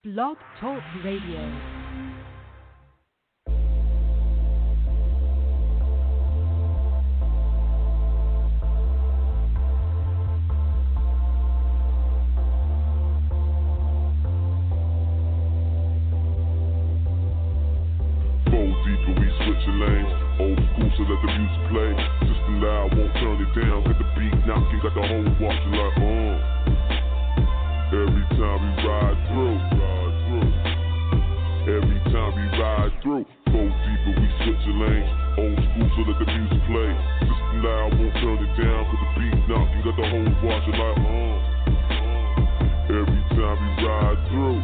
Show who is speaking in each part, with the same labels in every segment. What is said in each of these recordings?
Speaker 1: Blog Talk Radio.
Speaker 2: Old school, so let the music play. System loud, won't turn it down. Got the beat knocking, got the whole watching like every time we ride through. Every time we ride through. Go deeper, we switching lanes. Old school, so let the music play. System loud, won't turn it down. Got the beat knocking, got the whole watching like every time we ride through.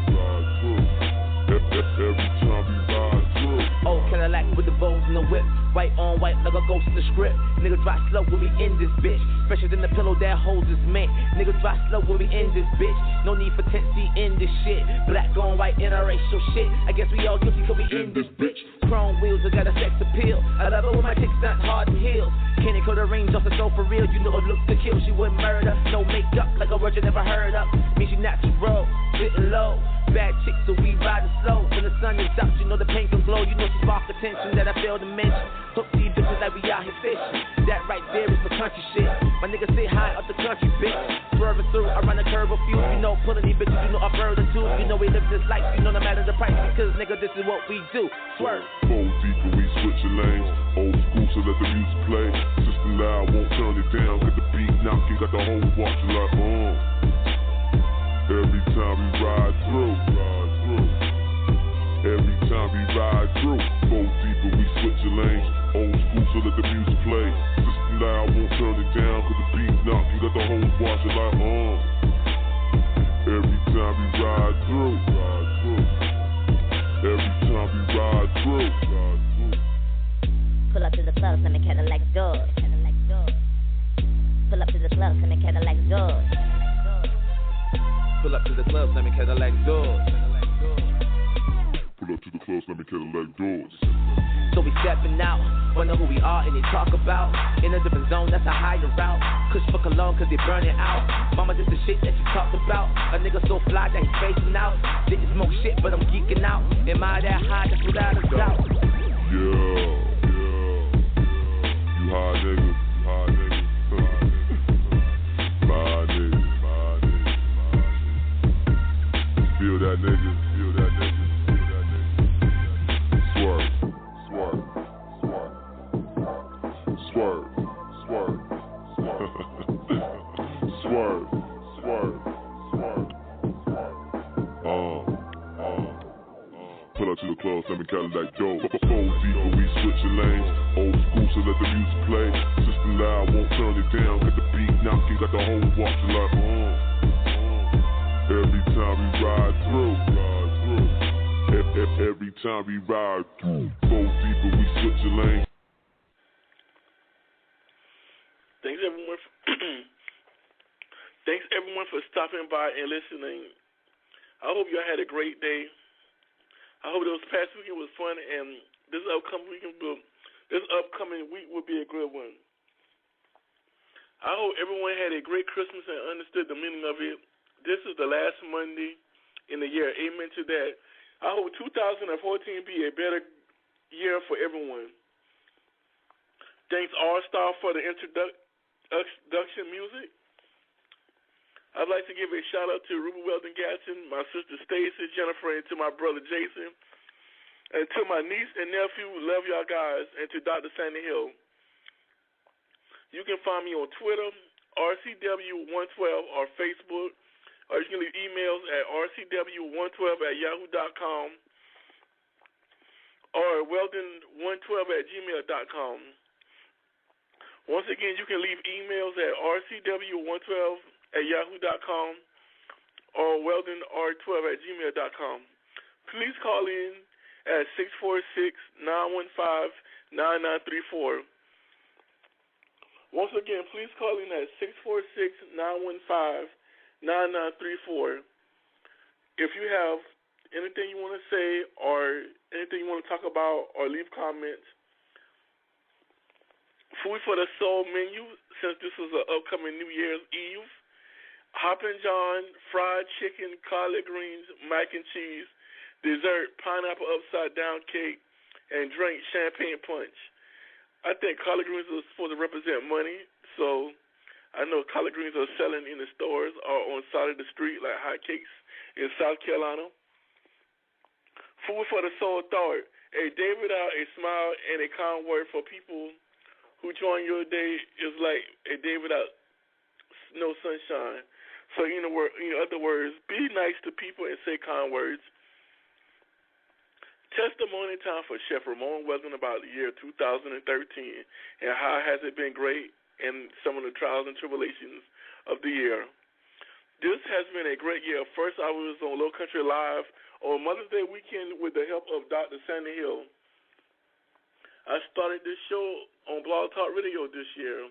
Speaker 2: Every time we ride through.
Speaker 3: Old Cadillac with the bows and the whip. White on white like a ghost in the script. Nigga drive slow when we in this bitch. Fresher than the pillow that holds his mint. Nigga drive slow when we in this bitch. No need for tendency in this shit. Black on white interracial shit. I guess we all guilty cause we in this bitch. Chrome wheels, I got a sex appeal. I love it when my chick's not hard and heels. Candy coat the range off the door for real. You know it looks to kill. She wouldn't murder. No makeup like a word you never heard of. Mean she natural, sitting low. Bad chick, so we riding slow. When the sun is out, you know the paint can glow. You know she spark attention that I failed to mention. Hook these bitches like we out here fishing. That right there is for country shit. My niggas sit high up the country, bitch. Swerving through, I run a curve a few. You know, pulling these bitches, you know I burn the two. You know we live this life, you know no matter the price. Because nigga, this is what we do. Swerve.
Speaker 2: Go deeper, we switching lanes. Old school, so let the music play. System loud, won't turn it down. Got the beat knocking, got the whole watching like every time we ride through. Every time we ride through. Go deeper, we switching lanes. Old school, so let the music play. System loud, won't turn it down. Cause the beat knocking, got the whole watching like every time we ride through. Every time we ride through.
Speaker 4: Pull up to the club, send me Cadillac doors. Pull up to the club, send me Cadillac doors.
Speaker 3: Pull up to the club, let me Cadillac doors.
Speaker 2: Pull up to the club, let me Cadillac doors.
Speaker 3: So we stepping out, wonder who we are and they talk about. In a different zone, that's a higher route. Kush for cologne cause they burn it out. Mama, this the shit that you talked about. A nigga so fly that he's facing out. Didn't smoke shit but I'm geeking out. Am I that high? That's without a doubt.
Speaker 2: Yeah. You high nigga. My nigga. Feel that nigga. Swerve. Pull up to the club, send me Cadillac dope. Go deeper, we switching lanes. Old school, so let the music play. System loud, won't turn it down. Got the beat knocking, got the whole watching like every time we ride through. Every time we ride through. Go deeper, we switching lanes.
Speaker 5: Thanks everyone for stopping by and listening. I hope y'all had a great day. I hope this past weekend was fun, and this upcoming week will be a good one. I hope everyone had a great Christmas and understood the meaning of it. This is the last Monday in the year. Amen to that. I hope 2014 be a better year for everyone. Thanks All Star for the introduction music. I'd like to give a shout out to Ruby Weldon Gatson, my sister Stacy, Jennifer, and to my brother Jason, and to my niece and nephew. Love y'all guys, and to Dr. Sandy Hill. You can find me on Twitter, RCW112, or Facebook, or you can leave emails at rcw112@yahoo.com or weldon112@gmail.com. Once again, you can leave emails at rcw112@yahoo.com or weldonr12@gmail.com. Please call in at 646-915-9934. Once again, please call in at 646-915-9934. If you have anything you want to say or anything you want to talk about or leave comments, Food for the Soul menu, since this is an upcoming New Year's Eve, Hoppin' John, fried chicken, collard greens, mac and cheese, dessert, pineapple upside down cake, and drink champagne punch. I think collard greens are supposed to represent money, so I know collard greens are selling in the stores or on the side of the street like hotcakes in South Carolina. Food for the soul thought. A day without a smile and a kind word for people who join your day is like a day without no sunshine. So, in other words, be nice to people and say kind words. Testimony time for Chef Ramon Weldon about the year 2013 and how has it been great and some of the trials and tribulations of the year. This has been a great year. First, I was on Low Country Live on Mother's Day weekend with the help of Dr. Sandy Hill. I started this show on Blog Talk Radio this year.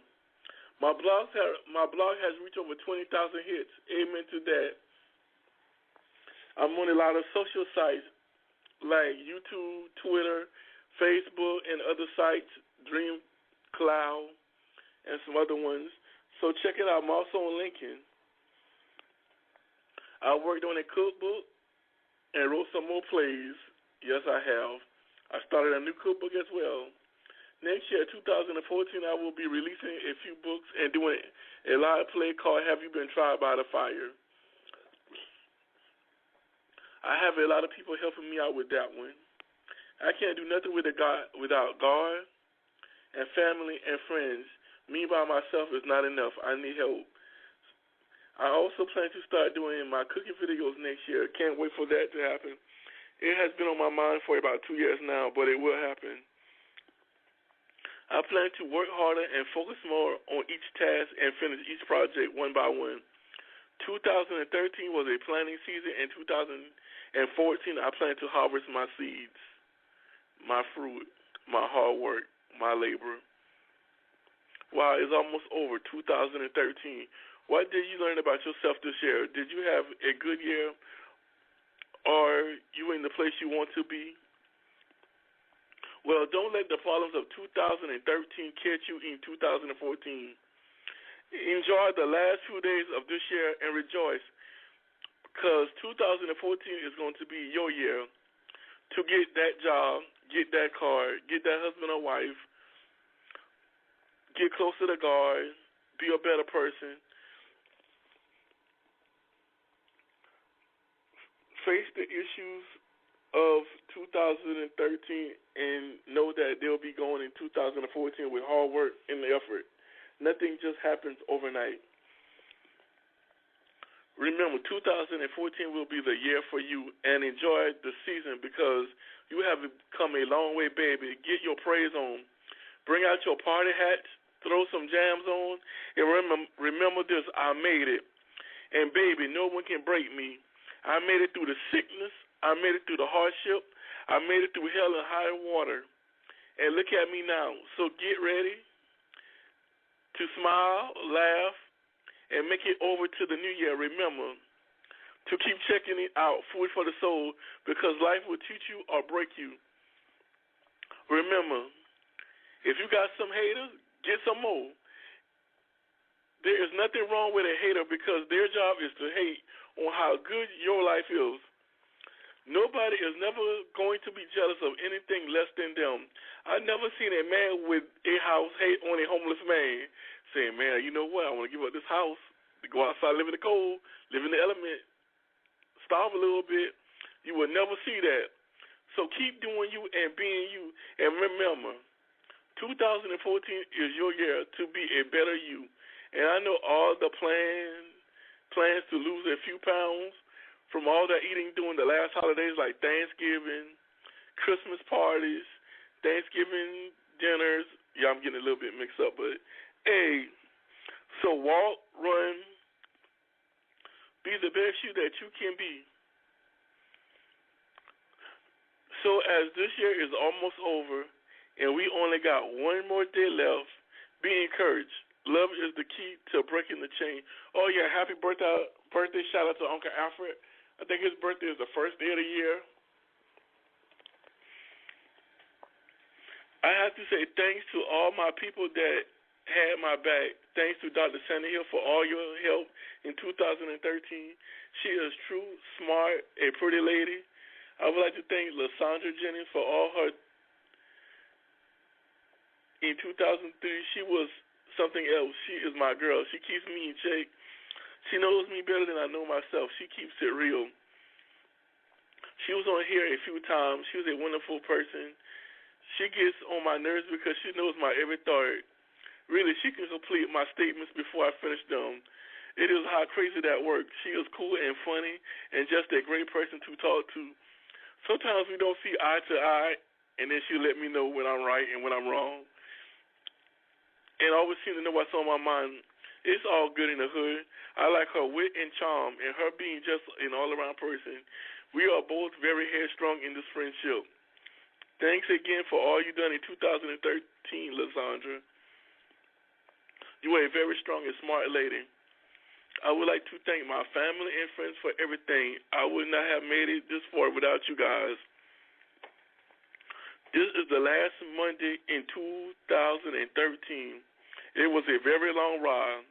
Speaker 5: My blog has reached over 20,000 hits. Amen to that. I'm on a lot of social sites like YouTube, Twitter, Facebook, and other sites, Dream Cloud, and some other ones. So check it out. I'm also on LinkedIn. I worked on a cookbook and wrote some more plays. Yes, I have. I started a new cookbook as well. Next year, 2014, I will be releasing a few books and doing a live play called Have You Been Tried by the Fire? I have a lot of people helping me out with that one. I can't do nothing without God and family and friends. Me by myself is not enough. I need help. I also plan to start doing my cooking videos next year. Can't wait for that to happen. It has been on my mind for about 2 years now, but it will happen. I plan to work harder and focus more on each task and finish each project one by one. 2013 was a planting season, and 2014 I plan to harvest my seeds, my fruit, my hard work, my labor. Wow, it's almost over, 2013. What did you learn about yourself this year? Did you have a good year? Are you in the place you want to be? Well, don't let the problems of 2013 catch you in 2014. Enjoy the last few days of this year and rejoice, because 2014 is going to be your year to get that job, get that car, get that husband or wife, get closer to God, be a better person. Face the issues of 2013 and know that they'll be going in 2014 with hard work and effort. Nothing just happens overnight. Remember, 2014 will be the year for you, and enjoy the season because you have come a long way, baby. Get your praise on. Bring out your party hats, throw some jams on, and remember this, I made it. And, baby, no one can break me. I made it through the sickness. I made it through the hardship. I made it through hell and high water. And look at me now. So get ready to smile, laugh, and make it over to the new year. Remember to keep checking it out, food for the soul, because life will teach you or break you. Remember, if you got some haters, get some more. There is nothing wrong with a hater because their job is to hate on how good your life is. Nobody is never going to be jealous of anything less than them. I've never seen a man with a house hate on a homeless man, saying, man, you know what, I want to give up this house, to go outside, live in the cold, live in the element, starve a little bit. You will never see that. So keep doing you and being you. And remember, 2014 is your year to be a better you. And I know all the plans to lose a few pounds from all that eating during the last holidays like Thanksgiving, Christmas parties, Thanksgiving dinners. Yeah, I'm getting a little bit mixed up, but hey, so walk, run, be the best you that you can be. So as this year is almost over and we only got one more day left, be encouraged. Love is the key to breaking the chain. Oh, yeah, happy birthday shout out to Uncle Alfred. I think his birthday is the first day of the year. I have to say thanks to all my people that had my back. Thanks to Dr. Sandy Hill for all your help in 2013. She is true, smart, a pretty lady. I would like to thank Lysandra Jennings for all her. In 2003, she was something else. She is my girl. She keeps me in check. She knows me better than I know myself. She keeps it real. She was on here a few times. She was a wonderful person. She gets on my nerves because she knows my every thought. Really, she can complete my statements before I finish them. It is how crazy that works. She is cool and funny and just a great person to talk to. Sometimes we don't see eye to eye, and then she let me know when I'm right and when I'm wrong. And always seem to know what's on my mind. It's all good in the hood. I like her wit and charm and her being just an all-around person. We are both very headstrong in this friendship. Thanks again for all you done in 2013, Lysandra. You are a very strong and smart lady. I would like to thank my family and friends for everything. I would not have made it this far without you guys. This is the last Monday in 2013. It was a very long ride.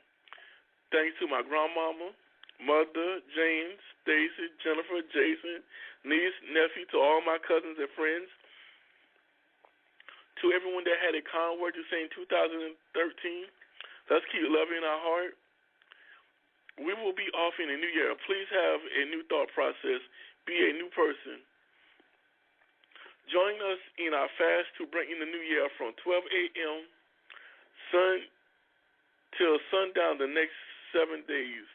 Speaker 5: Thanks to my grandmama, mother, James, Stacy, Jennifer, Jason, niece, nephew, to all my cousins and friends, to everyone that had a kind word to say in 2013. Let's keep loving our heart. We will be off in the new year. Please have a new thought process. Be a new person. Join us in our fast to bring in the new year from 12 a.m. Till sundown the next 7 days.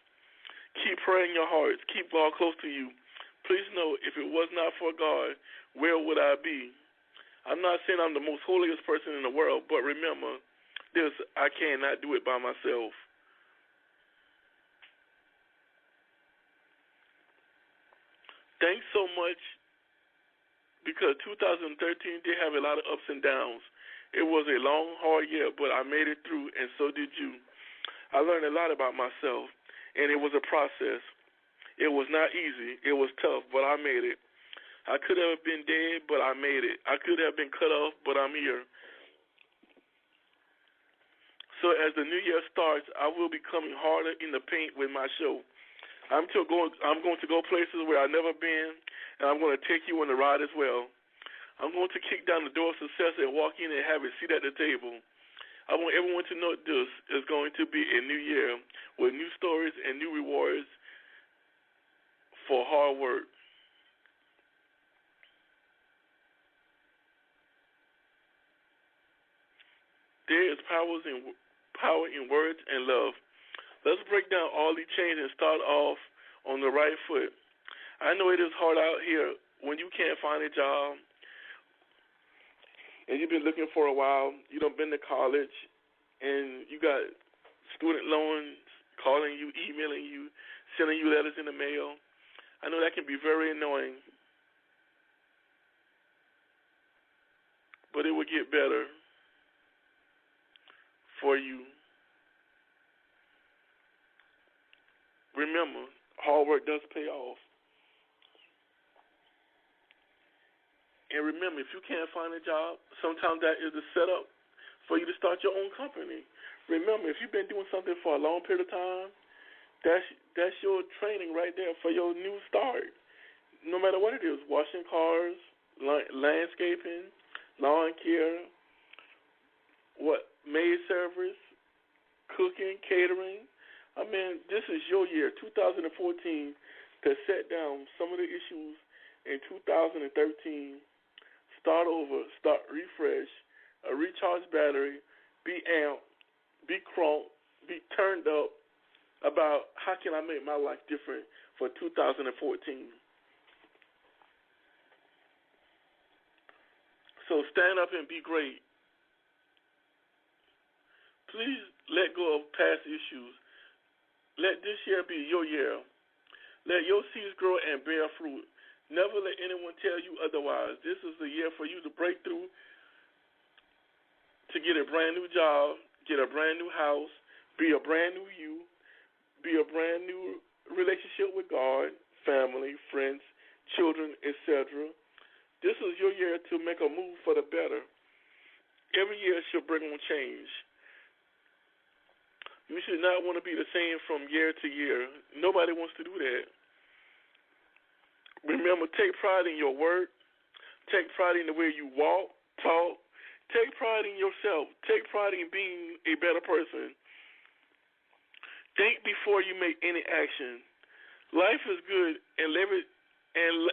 Speaker 5: Keep praying your hearts. Keep God close to you. Please know, if it was not for God, where would I be? I'm not saying I'm the most holiest person in the world, but remember this, I cannot do it by myself. Thanks so much, because 2013 did have a lot of ups and downs. It was a long, hard year, but I made it through, and so did you. I learned a lot about myself, and it was a process. It was not easy. It was tough, but I made it. I could have been dead, but I made it. I could have been cut off, but I'm here. So as the new year starts, I will be coming harder in the paint with my show. I'm going to go places where I've never been, and I'm going to take you on the ride as well. I'm going to kick down the door of success and walk in and have a seat at the table. I want everyone to know this is going to be a new year with new stories and new rewards for hard work. There is power in words and love. Let's break down all these chains and start off on the right foot. I know it is hard out here when you can't find a job and you've been looking for a while. You done been to college and you got student loans calling you, emailing you, sending you letters in the mail. I know that can be very annoying, but it will get better for you. Remember, hard work does pay off. And remember, if you can't find a job, sometimes that is the setup for you to start your own company. Remember, if you've been doing something for a long period of time, that's your training right there for your new start. No matter what it is, washing cars, landscaping, lawn care, maid service, cooking, catering. I mean, this is your year, 2014, to set down some of the issues in 2013. Start over, start refresh, a recharge battery, be amped, be crunked, be turned up about how can I make my life different for 2014. So stand up and be great. Please let go of past issues. Let this year be your year. Let your seeds grow and bear fruit. Never let anyone tell you otherwise. This is the year for you to break through, to get a brand new job, get a brand new house, be a brand new you, be a brand new relationship with God, family, friends, children, etc. This is your year to make a move for the better. Every year should bring on change. You should not want to be the same from year to year. Nobody wants to do that. Remember, take pride in your work. Take pride in the way you walk, talk. Take pride in yourself. Take pride in being a better person. Think before you make any action. Life is good and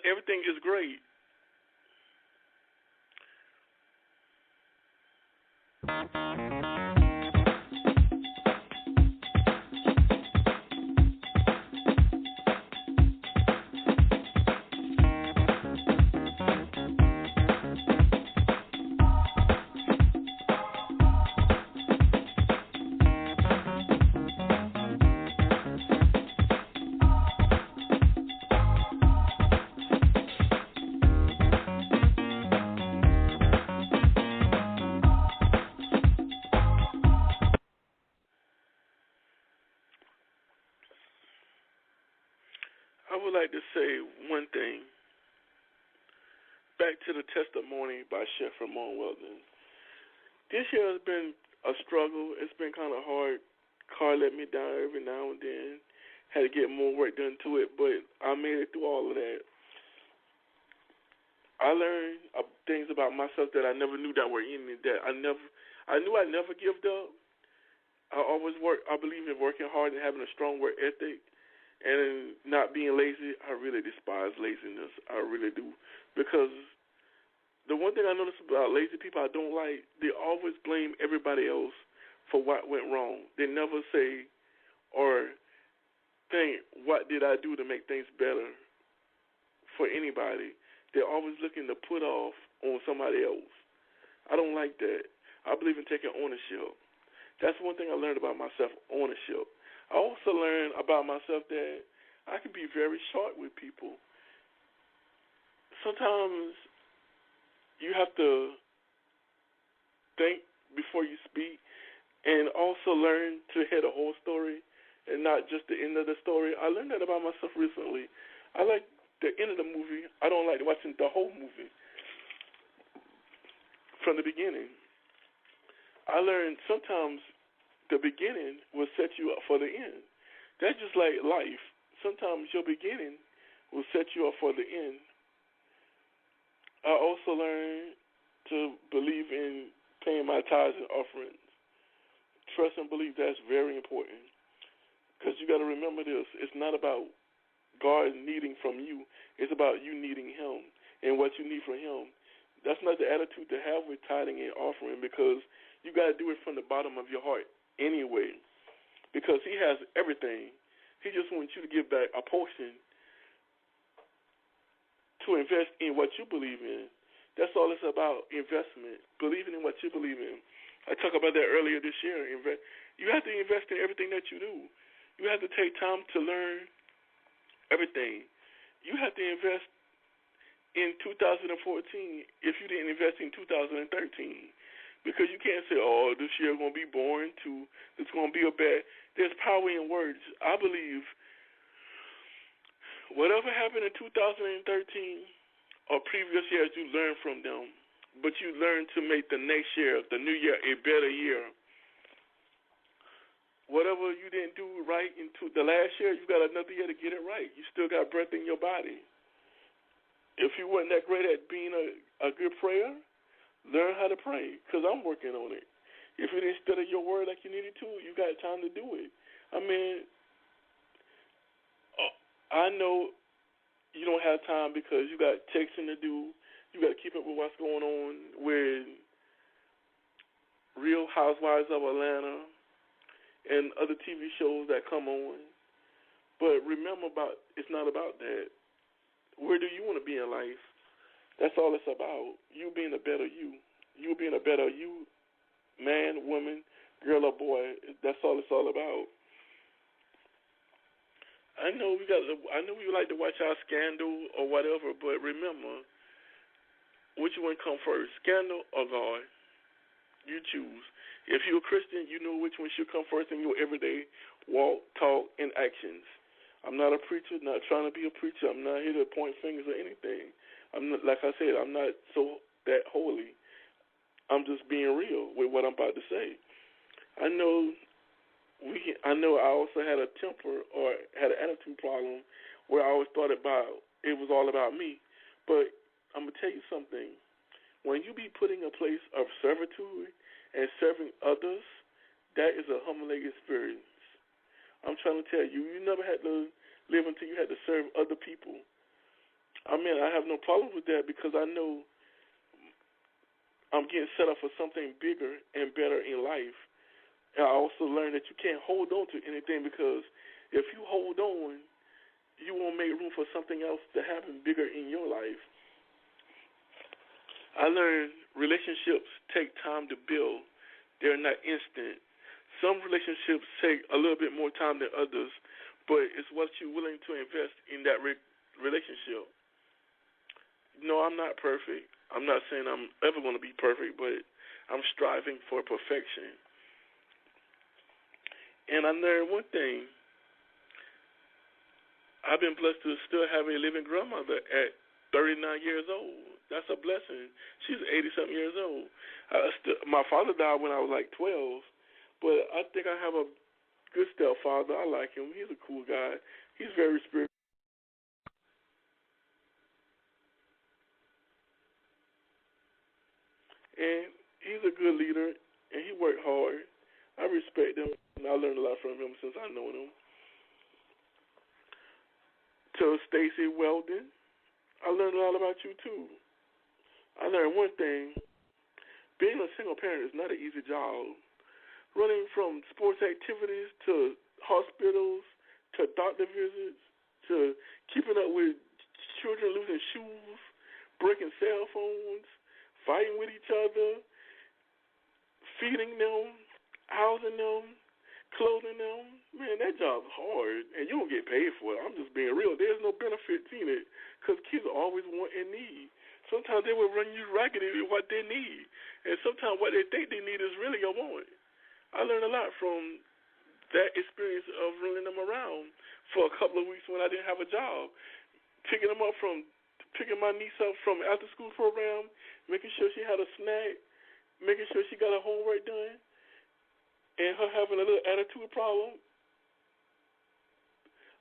Speaker 5: everything is great. I would like to say one thing. Back to the testimony by Chef Ramon Weldon. This year has been a struggle. It's been kind of hard. Car let me down every now and then. Had to get more work done to it, but I made it through all of that. I learned things about myself that I never knew that were in me. That I knew I never give up. I always work. I believe in working hard and having a strong work ethic. And not being lazy, I really despise laziness. I really do. Because the one thing I notice about lazy people I don't like, they always blame everybody else for what went wrong. They never say or think, what did I do to make things better for anybody? They're always looking to put off on somebody else. I don't like that. I believe in taking ownership. That's one thing I learned about myself, ownership. I also learned about myself that I can be very short with people. Sometimes you have to think before you speak and also learn to hear the whole story and not just the end of the story. I learned that about myself recently. I like the end of the movie. I don't like watching the whole movie from the beginning. I learned sometimes the beginning will set you up for the end. That's just like life. Sometimes your beginning will set you up for the end. I also learned to believe in paying my tithes and offerings. Trust and believe that's very important. Because you got to remember this. It's not about God needing from you. It's about you needing Him and what you need from Him. That's not the attitude to have with tithing and offering, because you got to do it from the bottom of your heart anyway, because He has everything. He just wants you to give back a portion to invest in what you believe in. That's all it's about, investment, believing in what you believe in. I talked about that earlier this year. You have to invest in everything that you do. You have to take time to learn everything. You have to invest in 2014 if you didn't invest in 2013. Because you can't say, oh, this year is going to be boring too. It's going to be a bad. There's power in words. I believe whatever happened in 2013 or previous years, you learn from them. But you learn to make the next year, the new year, a better year. Whatever you didn't do right in the last year, you got another year to get it right. You still got breath in your body. If you weren't that great at being a good prayer, learn how to pray, because I'm working on it. If you didn't study your word like you needed to, you got time to do it. I mean, I know you don't have time because you got texting to do. You got to keep up with what's going on with Real Housewives of Atlanta and other TV shows that come on. But remember, it's not about that. Where do you want to be in life? That's all it's about. You being a better you. You being a better you, man, woman, girl, or boy. That's all it's all about. I know we like to watch our Scandal or whatever, but remember, which one come first, Scandal or God? You choose. If you're a Christian, you know which one should come first in your everyday walk, talk, and actions. I'm not a preacher, not trying to be a preacher. I'm not here to point fingers or anything. I'm not, like I said, I'm not so that holy. I'm just being real with what I'm about to say. I know I know I also had a temper or had an attitude problem where I always thought it was all about me. But I'm gonna tell you something. When you be put in a place of servitude and serving others, that is a humbling experience. I'm trying to tell you, you never had to live until you had to serve other people. I mean, I have no problem with that because I know I'm getting set up for something bigger and better in life. And I also learned that you can't hold on to anything because if you hold on, you won't make room for something else to happen bigger in your life. I learned relationships take time to build. They're not instant. Some relationships take a little bit more time than others, but it's what you're willing to invest in that relationship. No, I'm not perfect. I'm not saying I'm ever going to be perfect, but I'm striving for perfection. And I learned one thing. I've been blessed to still have a living grandmother at 39 years old. That's a blessing. She's 80-something years old. My father died when I was like 12, but I think I have a good stepfather. I like him. He's a cool guy. He's very spiritual. And he's a good leader, and he worked hard. I respect him, and I learned a lot from him since I know him. To Stacy Weldon, I learned a lot about you, too. I learned one thing. Being a single parent is not an easy job. Running from sports activities to hospitals to doctor visits to keeping up with children losing shoes, breaking cell phones, fighting with each other, feeding them, housing them, clothing them. Man, that job's hard, and you don't get paid for it. I'm just being real. There's no benefit in it because kids always want and need. Sometimes they will run you ragged with what they need, and sometimes what they think they need is really a want. I learned a lot from that experience of running them around for a couple of weeks when I didn't have a job, picking my niece up from after school program, making sure she had a snack, making sure she got her homework done, and her having a little attitude problem.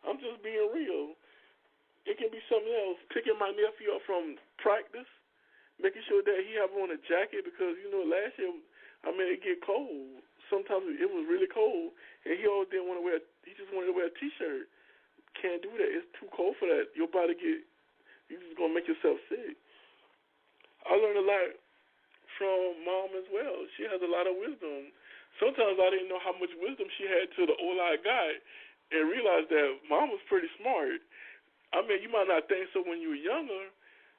Speaker 5: I'm just being real. It can be something else. Picking my nephew up from practice, making sure that he have on a jacket because, last year, it get cold. Sometimes it was really cold, and he always didn't want to wear. He just wanted to wear a T-shirt. Can't do that. It's too cold for that. Your body you're just gonna make yourself sick. I learned a lot from mom as well. She has a lot of wisdom. Sometimes I didn't know how much wisdom she had to the older I got, and realized that mom was pretty smart. You might not think so when you were younger,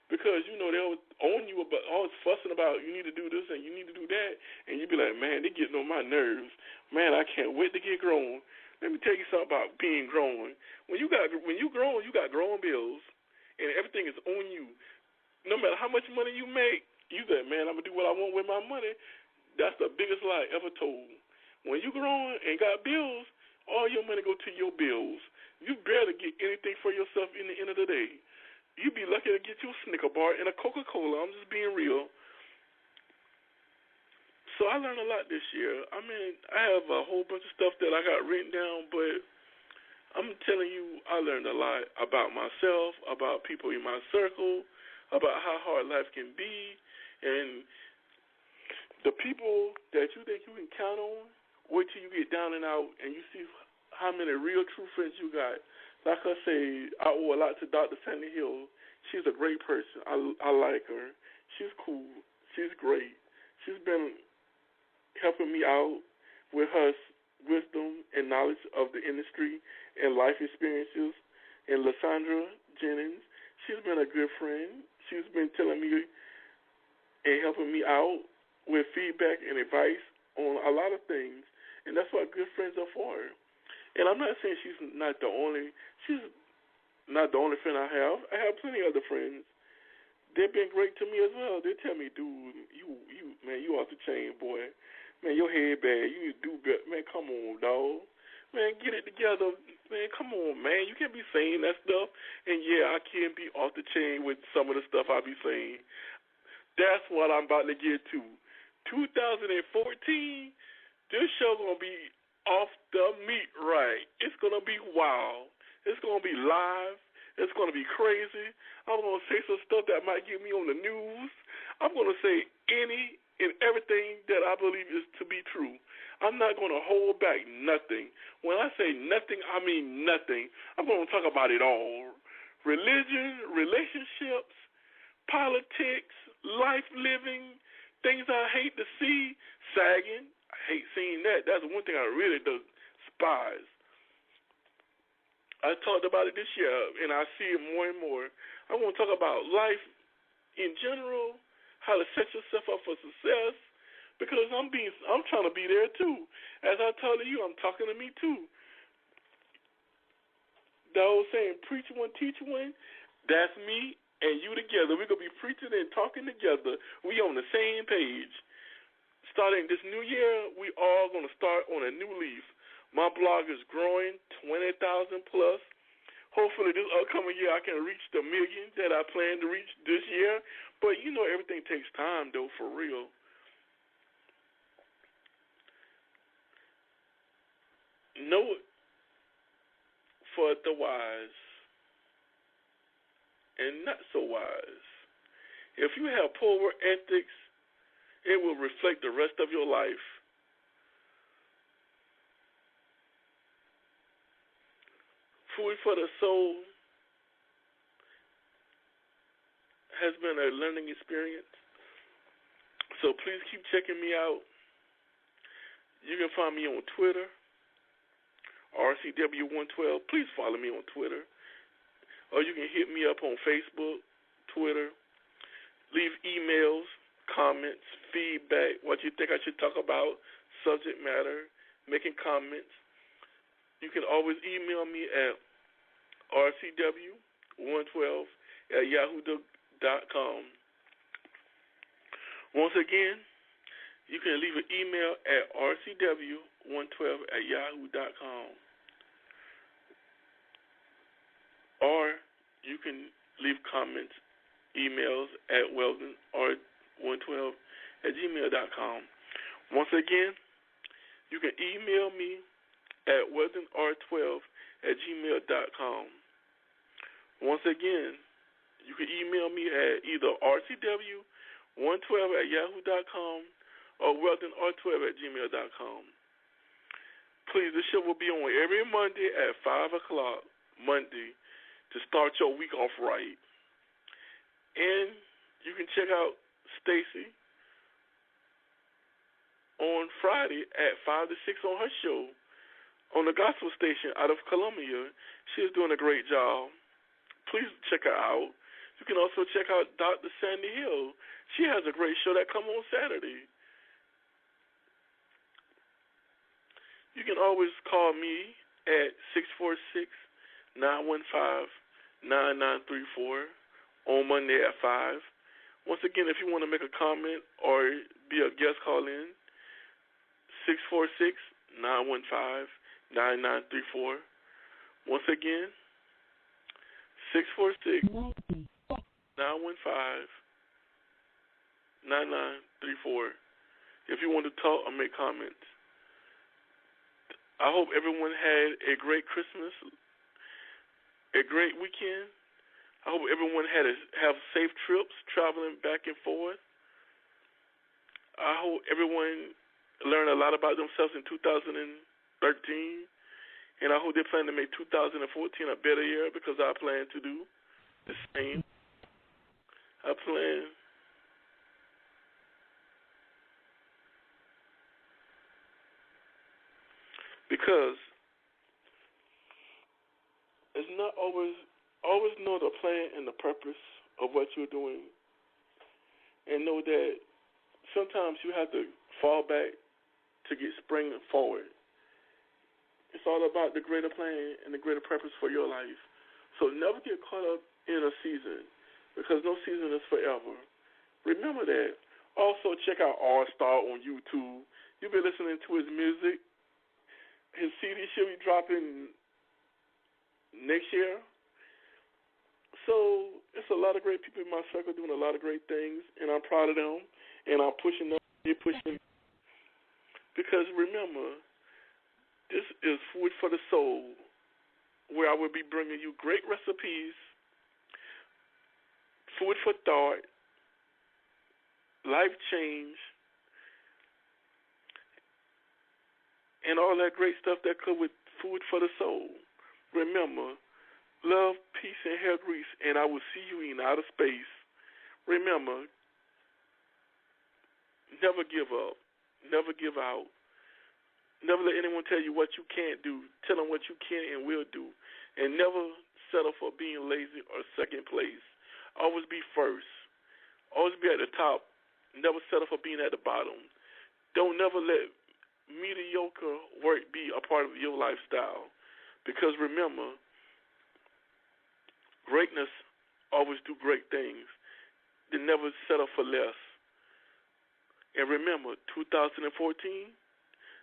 Speaker 5: because, they'll own you about always fussing about you need to do this and you need to do that, and you be like, man, they're getting on my nerves. Man, I can't wait to get grown. Let me tell you something about being grown. When you grown, you got grown bills, and everything is on you. No matter how much money you make, you say, man, I'm going to do what I want with my money. That's the biggest lie ever told. When you grown and got bills, all your money go to your bills. You barely get anything for yourself in the end of the day. You'd be lucky to get you a Snicker bar and a Coca-Cola. I'm just being real. So I learned a lot this year. I have a whole bunch of stuff that I got written down, but I'm telling you, I learned a lot about myself, about people in my circle, about how hard life can be, and the people that you think you can count on, wait till you get down and out and you see how many real true friends you got. Like I say, I owe a lot to Dr. Sandy Hill. She's a great person. I like her. She's cool. She's great. She's been helping me out with her wisdom and knowledge of the industry and life experiences. And Lysandra Jennings, she's been a good friend. She's been telling me and helping me out with feedback and advice on a lot of things. And that's what good friends are for. And I'm not saying she's not the only friend I have. I have plenty of other friends. They've been great to me as well. They tell me, dude, you off the chain, boy. Man, your head bad. You need to do better. Man, come on, dog. Man, get it together. Man, come on, man. You can't be saying that stuff. And yeah, I can be off the chain with some of the stuff I be saying. That's what I'm about to get to. 2014, this show gonna be off the meat right. It's going to be wild. It's going to be live. It's going to be crazy. I'm going to say some stuff that might get me on the news. I'm going to say any and everything that I believe is to be true. I'm not going to hold back nothing. When I say nothing, I mean nothing. I'm going to talk about it all. Religion, relationships, politics, life living, things I hate to see, sagging. I hate seeing that. That's one thing I really despise. I talked about it this year, and I see it more and more. I want to talk about life in general, how to set yourself up for success, because I'm trying to be there too. As I told you, I'm talking to me too. The old saying, preach one, teach one, that's me and you together. We're going to be preaching and talking together. We on the same page. Starting this new year, we all going to start on a new leaf. My blog is growing, 20,000 plus. Hopefully this upcoming year I can reach the million that I plan to reach this year. But, you know, everything takes time, though, for real. Know it for the wise and not so wise. If you have poor work ethics, it will reflect the rest of your life. Food for the soul has been a learning experience. So please keep checking me out. You can find me on Twitter, RCW112. Please follow me on Twitter. Or you can hit me up on Facebook, Twitter. Leave emails, comments, feedback, what you think I should talk about, subject matter, making comments. You can always email me at rcw112@yahoo.com. Once again, you can leave an email at rcw112@yahoo.com. Or you can leave comments, emails at weldonr112@gmail.com. Once again, you can email me at weldonr12@gmail.com. Once again, you can email me at either rcw112@yahoo.com or weldonr12@gmail.com. Please, this show will be on every Monday at 5 o'clock, Monday, to start your week off right. And you can check out Stacy on Friday at 5 to 6 on her show on the gospel station out of Columbia. She is doing a great job. Please check her out. You can also check out Dr. Sandy Hill. She has a great show that comes on Saturday. You can always call me at 646-915-9934 on Monday at 5. Once again, if you want to make a comment or be a guest call-in, 646-915-9934. Once again, 646-915-9934. If you want to talk or make comments. I hope everyone had a great Christmas, a great weekend. I hope everyone have safe trips traveling back and forth. I hope everyone learned a lot about themselves in 2013. And I hope they plan to make 2014 a better year, because I plan to do the same. I plan because it's not always know the plan and the purpose of what you're doing, and know that sometimes you have to fall back to get spring forward. It's all about the greater plan and the greater purpose for your life. So never get caught up in a season, because no season is forever. Remember that. Also, check out All Star on YouTube. You've been listening to his music. His CD should be dropping next year. So it's a lot of great people in my circle doing a lot of great things, and I'm proud of them, and I'm pushing them. You're pushing. Because remember, This is Food for the Soul, where I will be bringing you great recipes, food for thought, life change, and all that great stuff that comes with Food for the Soul. Remember, love, peace, and hair grease, and I will see you in outer space. Remember, never give up, never give out, never let anyone tell you what you can't do. Tell them what you can and will do, and never settle for being lazy or second place. Always be first. Always be at the top. Never settle for being at the bottom. Don't never let mediocre work be a part of your lifestyle, because remember, greatness always do great things. They never settle for less. And remember, 2014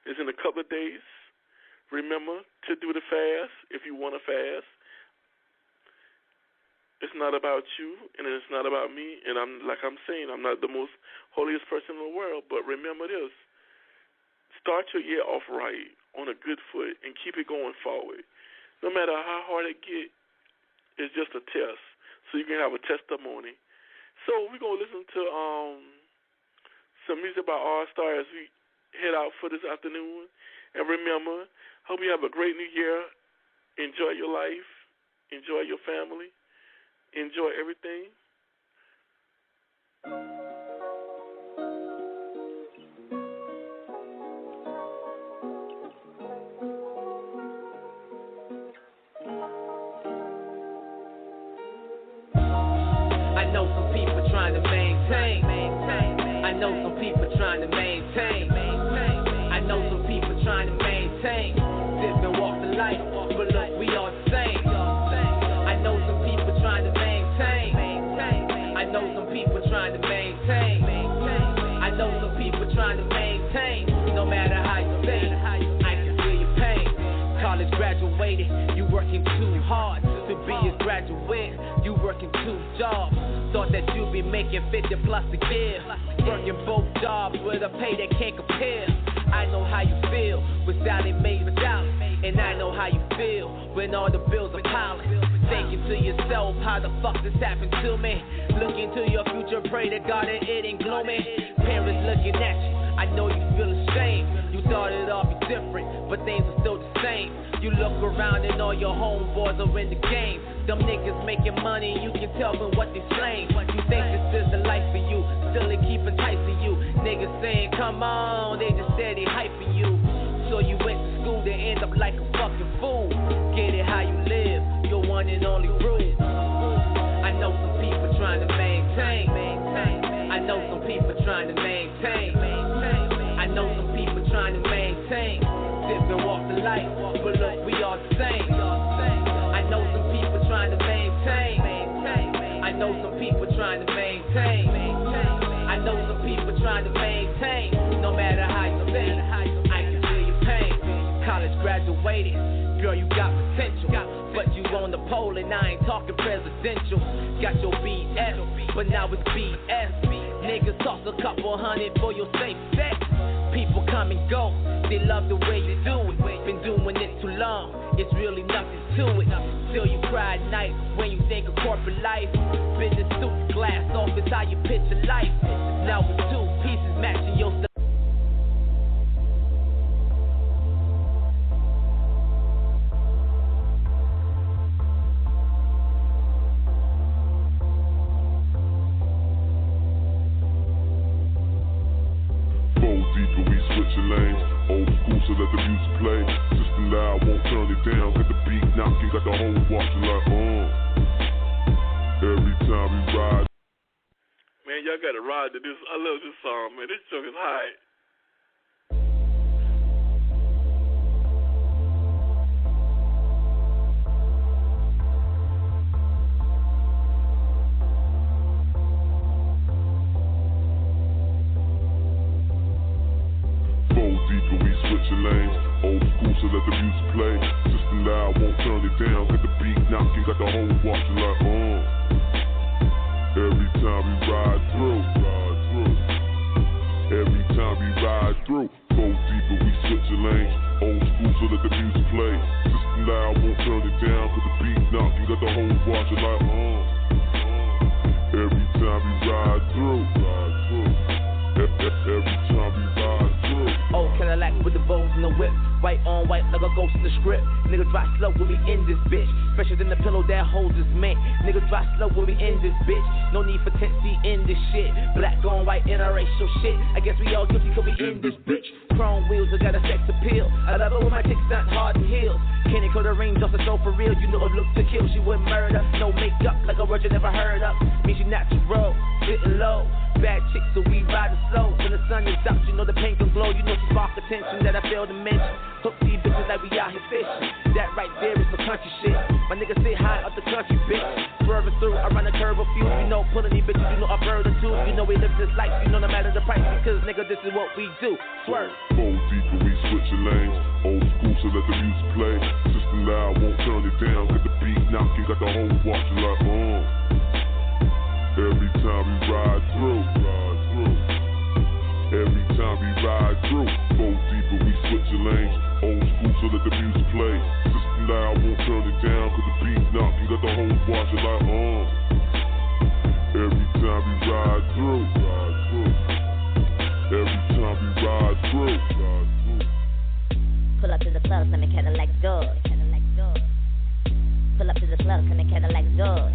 Speaker 5: is in a couple of days. Remember to do the fast if you want to fast. It's not about you, and it's not about me. And I'm saying, I'm not the most holiest person in the world, but remember this. Start your year off right, on a good foot, and keep it going forward. No matter how hard it gets, it's just a test, so you can have a testimony. So we're going to listen to some music by All-Star as we head out for this afternoon. And remember, hope you have a great new year. Enjoy your life. Enjoy your family. Enjoy everything.
Speaker 3: I know some people trying to maintain. I know some people trying to maintain. I know some people trying to maintain. Live and walk the life, but look, we all the same. I know some people trying to maintain. I know some people trying to maintain. I know some people trying to maintain. No matter how you say it, I can feel your pain. College graduated, you working too hard to be a graduate. You working 2 jobs. Thought that you'd be making 50 plus a year. Working both jobs with a pay that can't compare. I know how you feel without it made without it. And I know how you feel when all the bills are piling. Thinking to yourself, how the fuck this happened to me? Look into your future, pray to God that it ain't gloomy. Parents looking at you, I know you feel ashamed. You thought it all be different, but things are still the same. You look around and all your homeboys are in the game. Them niggas making money, you can tell them what they slang. You think this is the life for you, still they keep enticing you. Niggas saying, come on, they just steady hyping you. So you went to school to end up like a fucking fool. Get it how you live, your one and only rule. I know some people trying to maintain. I know some people trying to maintain. I know some people trying to maintain. Live and walk the life, but look, we all the same. I know some people trying to maintain. I know some people trying to maintain. I know some people trying to maintain. No matter how you say it, I can feel your pain. College graduated, girl, you got potential, but you on the pole and I ain't talking presidential. Got your BS, but now it's BS. Niggas toss a couple hundred for your safe sex. People come and go, they love the way you do it. Been doing it too long, it's really nothing to it. Still you cry at night when you think of corporate life. Business suit, glass office, how you picture life. Now with 2 pieces matching your style.
Speaker 2: Old school, so let the music play. System loud, won't turn it down. Got the beat knocking, got the whole watching like every time we ride.
Speaker 5: Man, y'all gotta ride to this. I love this song, man. This joke is high.
Speaker 2: 4 deep and we switching lanes. Old school, so let the music play. System loud, won't turn it down. Got the beat knocking, got the whole watching like every time we ride through. Every time we ride through. 4 deep and we switching lanes. Old school, so let the ride through. Every time we ride through.
Speaker 3: Old Cadillac with the bows and the whip. White on white like a ghost in the script. Nigga drive slow when we in this bitch. Fresher than the pillow that holds us mint. Nigga drive slow when we in this bitch. No need for 10C in this shit. Black on white interracial shit. I guess we all guilty cause we in this bitch. Chrome wheels, I got a sex appeal. I love it when my dick's not hard and heels. Candy coat the rings off the soul for real. You know it looks to kill. She wouldn't murder. No makeup like a word you never heard of. Mean she natural, sitting low. Bad chick, so we riding slow. When the sun is out, you know the paint can glow. You know she spark attention that I failed to mention. Hook these bitches like we out here fishing. That right there is some country shit. My niggas sit high up the country, bitch. Swerving through, I run a curve a few. You know, pulling these bitches, you know, a bird or two. You know, we live this life, you know, no matter the price. Because, nigga, this is what we do. Swerve.
Speaker 2: Fold deep and we switching lanes. Old school, so let the music play. System loud, won't turn it down. Get the beat knocking, got the whole watching like, Every time we ride through. Every time we ride through. Fold deep and we switching lanes. Old school, so let the music play. System loud, won't turn it down. Cause the beat knocking, got the whole watching like, Every time we ride through. Every time we ride through.
Speaker 4: Pull up to the club, send the Cadillac doors. Pull up to the club, send the Cadillac doors.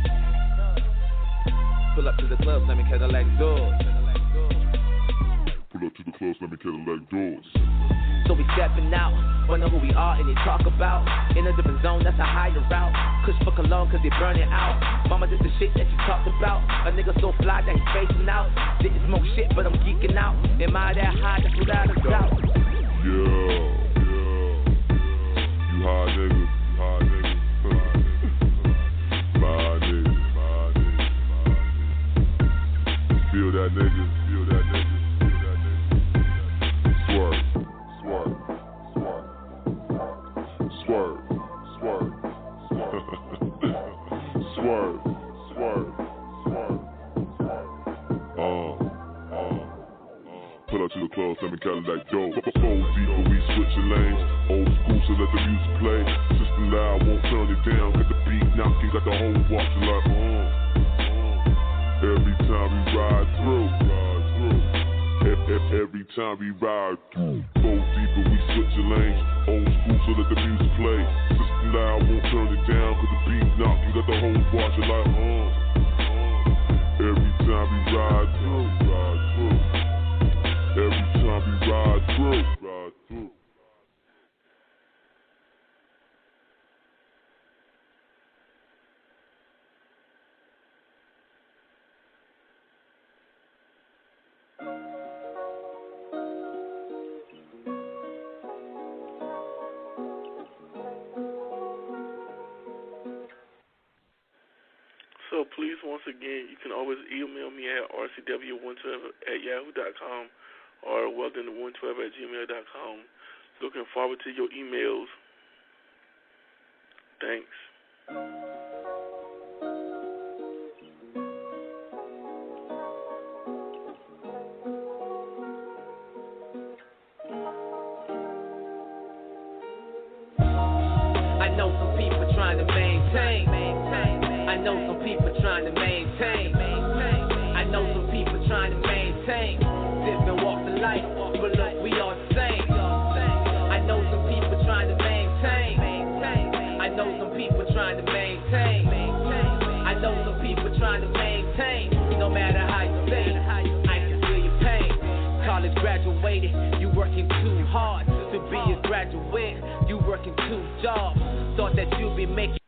Speaker 3: Pull up to the club, send me Cadillac doors.
Speaker 2: Pull up to the club, send me Cadillac doors.
Speaker 3: So we stepping out, wonder who we are and they talk about. In a different zone, that's a higher route. Kush for cologne cause they burn it out. Mama did the shit that you talked about. A nigga so fly that he's facing out. Didn't smoke shit but I'm geeking out. Am I that high? That's without a doubt.
Speaker 2: Yeah. You high nigga. My nigga. Feel that nigga. Swerve. Pull up to the club, send me Cadillac dope. Fold deep and we switching lanes. Old school, so let the music play. System loud, won't turn it down. Get the beat knocking, got the whole watching like, Every time we ride through. Every time we ride through. Fold deep and we switching lanes. Old school, so let the music play. System loud, won't turn it down. Cause the beat knocking, got the whole watching like, Every time we ride through. Every time we ride through.
Speaker 5: So please, once again, you can always email me at rcw112@yahoo.com or weldon112@gmail.com. Looking forward to your emails. Thanks.
Speaker 3: I know some people trying to maintain. I know some people trying to maintain. I know some people trying to maintain. Different walks of life, but look, we all the same. I know some people trying to maintain. I know some people trying to maintain. I know some people trying to maintain. No matter how you say it, I can feel your pain. College graduated, you working too hard to be a graduate. You working 2 jobs, thought that you'd be making